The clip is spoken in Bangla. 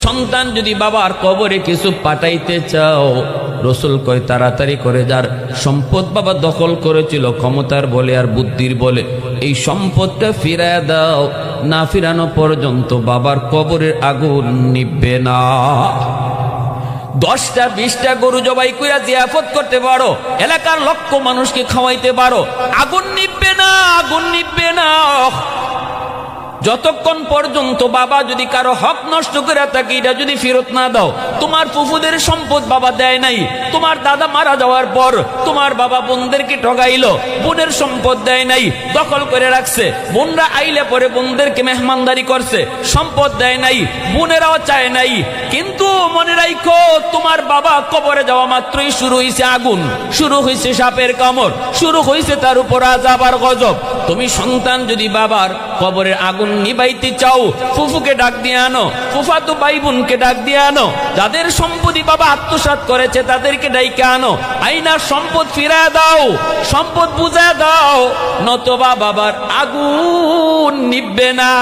সন্তান যদি বাবার কবরে কিছু পাঠাইতে চাও, রসুল কয় তাড়াতাড়ি করে যার সম্পদ বাবা দখল করেছিল ক্ষমতার বলে আর বুদ্ধির বলে, এই সম্পদটা ফিরায় দাও, না ফিরানো পর্যন্ত বাবার কবরের আগুন নিভবে না। 10টা 20টা গরু জবাই কইরা জিয়াফত করতে পারো, এলাকার লক্ষ মানুষকে খাওয়াইতে পারো, আগুন নিভবে না, আগুন নিভবে না। যতক্ষণ পর্যন্ত বাবা যদি কারো হক নষ্ট করে থাকে, এটা যদি ফেরত না দাও, তোমার ফুফুদের সম্পদ বাবা দেয় নাই, তোমার দাদা মারা যাওয়ার পর তোমার বাবা বোনদেরকে ঠগাইলো, বোনের সম্পদ দেয় নাই, দখল করে রাখছে, বোনরা আইলে পরে বোনদেরকে মেহমানদারি করছে, সম্পদ দেয় নাই, বোনেরাও চায় নাই। কিন্তু মনে রাখো, তোমার বাবা কবরে যাওয়া মাত্রই শুরু হয়েছে আগুন, শুরু হয়েছে সাপের কামড়, শুরু হয়েছে তার উপর আযাব আর গজব। তুমি সন্তান যদি বাবার কবরের আগুন নিবাইতে চাও, ফুফুকে ডাক দিয়ে আনো, ফুফাতো ভাই বোনকে ডাক দিয়ে আনো, যাদের সম্পত্তি বাবা আত্মসাৎ করেছে তাদেরকে ডাইকে আনো, আইনার সম্পদ ফিরায় দাও, সম্পদ বুঝায় দাও, নতবা বাবার আগুন নিভবে না।